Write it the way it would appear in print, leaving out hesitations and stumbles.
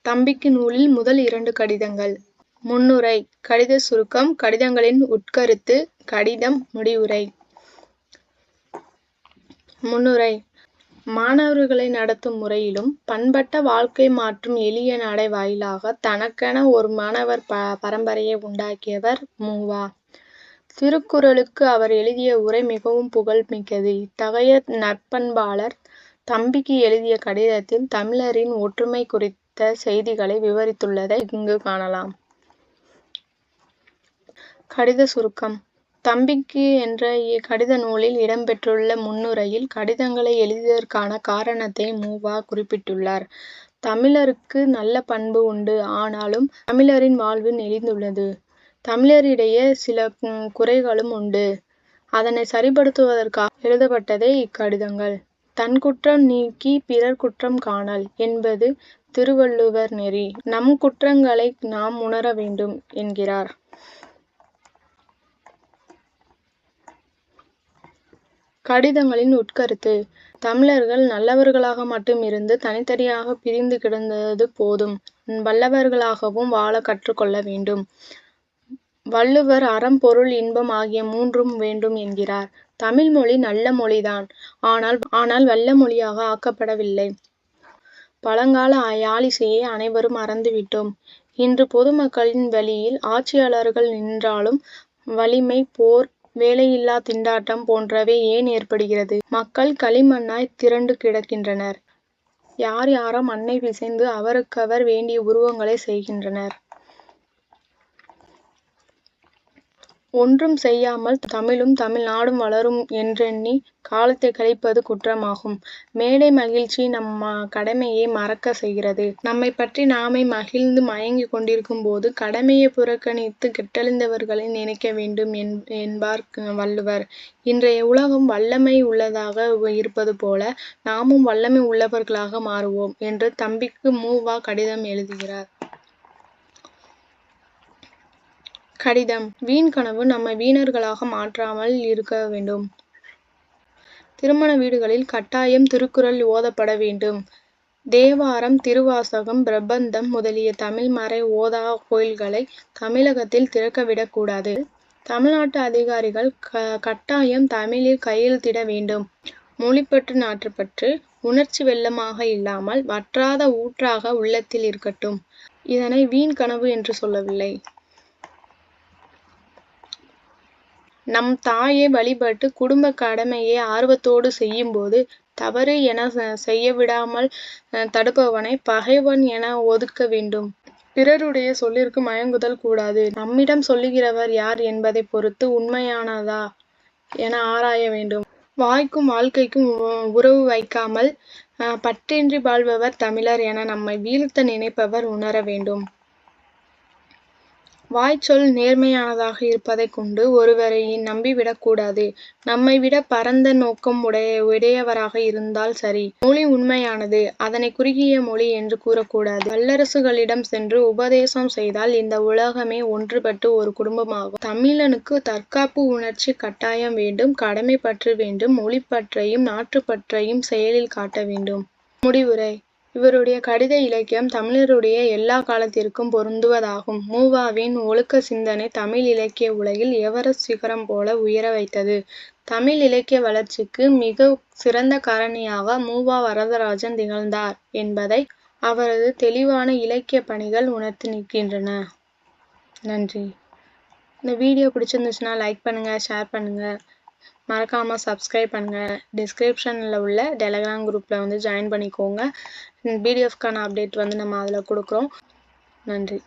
தம்பிக்கு நூலில் முதல் 2 கடிதங்கள். முன்னுரை. கடித சுருக்கம். கடிதங்களின் உட்கருத்து. கடிதம். முடிவுரை. முன்னுரை. மாணவர்களை நடத்தும் முறையிலும் பண்பட்ட வாழ்க்கை மாற்றும் எளிய நடை வாயிலாக தனக்கென ஒரு மாணவர் பரம்பரையை உண்டாக்கியவர் மூவா. திருக்குறளுக்கு அவர் எழுதிய உரை மிகவும் புகழ்மிக்கது. இத்தகைய நற்பண்பாளர் தம்பிக்கு எழுதிய கடிதத்தில் தமிழரின் ஒற்றுமை குறித்த செய்திகளை விவரித்துள்ளதை இங்கு காணலாம். கடித சுருக்கம். தம்பிக்கு என்ற கடித நூலில் இடம்பெற்றுள்ள முன்னுரையில் கடிதங்களை எழுதியதற்கான காரணத்தை மூவா குறிப்பிட்டுள்ளார். தமிழருக்கு நல்ல பண்பு உண்டு. ஆனாலும் தமிழரின் வாழ்வு நெளிந்துள்ளது. தமிழரிடையே சில குறைகளும் உண்டு. அதனை சரிப்படுத்துவதற்காக எழுதப்பட்டதே இக்கடிதங்கள். தன் குற்றம் நீக்கி பிறர் குற்றம் காணல் என்பது திருவள்ளுவர் நெறி. நம் குற்றங்களை நாம் உணர வேண்டும் என்கிறார். கடிதங்களின் உட்கருத்து. தமிழர்கள் நல்லவர்களாக மட்டும் இருந்து தனித்தனியாக பிரிந்து கிடந்தது போதும். வல்லவர்களாகவும் வாழ கற்றுக்கொள்ள வேண்டும். வள்ளுவர் அறம் பொருள் இன்பம் ஆகிய 3ம் வேண்டும் என்கிறார். தமிழ் மொழி நல்ல மொழிதான். ஆனால் வல்ல மொழியாக ஆக்கப்படவில்லை. பழங்கால யாழிசையை அனைவரும் மறந்துவிட்டோம். இன்று பொதுமக்களின் வழியில் ஆட்சியாளர்கள் நின்றாலும் வலிமை, போர், வேலையில்லா திண்டாட்டம் போன்றவை ஏன் ஏற்படுகிறது? மக்கள் களிமண்ணாய் திரண்டு கிடக்கின்றனர். யாரோ மண்ணை பிசைந்து அவருக்கவர் வேண்டிய உருவங்களை செய்கின்றனர். ஒன்றும் செய்யாமல் தமிழும் தமிழ்நாடும் வளரும் என்றெண்ணி காலத்தை கழிப்பது குற்றமாகும். மேடை மகிழ்ச்சி நம் கடமையை மறக்க செய்கிறது. நம்மை பற்றி நாமே மகிழ்ந்து மயங்கி கொண்டிருக்கும் போது கடமையை புறக்கணித்து கெட்டழிந்தவர்களை நினைக்க வேண்டும் என்பார் வள்ளுவர். இன்றைய உலகம் வல்லமை உள்ளதாக இருப்பது போல நாமும் வல்லமை உள்ளவர்களாக மாறுவோம் என்று தம்பிக்கு மூவா கடிதம் எழுதுகிறார். கடிதம். வீண் கனவு நம்மை வீணர்களாக மாற்றாமல் இருக்க வேண்டும். திருமண வீடுகளில் கட்டாயம் திருக்குறள் ஓதப்பட வேண்டும். தேவாரம், திருவாசகம், பிரபந்தம் முதலிய தமிழ் மறை ஓதா கோயில்களை தமிழகத்தில் திறக்கவிடக்கூடாது. தமிழ்நாட்டு அதிகாரிகள் கட்டாயம் தமிழில் கையெழுத்திட வேண்டும். மொழிப்பற்று நாட்டுப்பற்று உணர்ச்சி வெள்ளமாக இல்லாமல் வற்றாத ஊற்றாக உள்ளத்தில் இருக்கட்டும். இதனை வீண் கனவு என்று சொல்லவில்லை. நம் தாயை வழிபட்டு குடும்ப கடமையை ஆர்வத்தோடு செய்யும்போது தவறு என செய்யவிடாமல் தடுப்பவனை பகைவன் என ஒதுக்க வேண்டும். பிறருடைய சொல்லிற்கு மயங்குதல் கூடாது. நம்மிடம் சொல்லுகிறவர் யார் என்பதை பொறுத்து உண்மையானதா என ஆராய வேண்டும். வாய்க்கும் வாழ்க்கைக்கும் உறவு வைக்காமல் பற்றின்றி வாழ்பவர் தமிழர் என நம்மை வீழ்த்த நினைப்பவர் உணர வேண்டும். வாய்ச்சொல் நேர்மையானதாக இருப்பதை கொண்டு ஒருவரை நம்பிவிடக்கூடாது. நம்மை விட பரந்த நோக்கம் உடையவராக இருந்தால் சரி. மொழி உண்மையானது. அதனை குறுகிய மொழி என்று கூறக்கூடாது. வல்லரசுகளிடம் சென்று உபதேசம் செய்தால் இந்த உலகமே ஒன்றுபட்டு ஒரு குடும்பமாகும். தமிழனுக்கு தற்காப்பு உணர்ச்சி கட்டாயம் வேண்டும். கடமை பற்று வேண்டும். மொழிப்பற்றையும் நாட்டுப்பற்றையும் செயலில் காட்ட வேண்டும். முடிவுரை. இவருடைய கடித இலக்கியம் தமிழருடைய எல்லா காலத்திற்கும் பொருந்துவதாகும். மூவாவின் ஒழுக்க சிந்தனை தமிழ் இலக்கிய உலகில் எவரெஸ்ட் சிகரம் போல உயர வைத்தது. தமிழ் இலக்கிய வளர்ச்சிக்கு மிக சிறந்த காரணியாக மூவா வரதராஜன் திகழ்ந்தார் என்பதை அவரது தெளிவான இலக்கிய பணிகள் உணர்த்தி நிற்கின்றன. நன்றி. இந்த வீடியோ பிடிச்சிருந்துச்சுன்னா லைக் பண்ணுங்க, ஷேர் பண்ணுங்க, மறக்காம சப்ஸ்கிரைப் பண்ணுங்க. டிஸ்கிரிப்ஷன்ல உள்ள டெலகிராம் குரூப்ல ஜாயின் பண்ணிக்கோங்க. பிடிஎஃப்கான அப்டேட் நம்ம அதில் கொடுக்குறோம். நன்றி.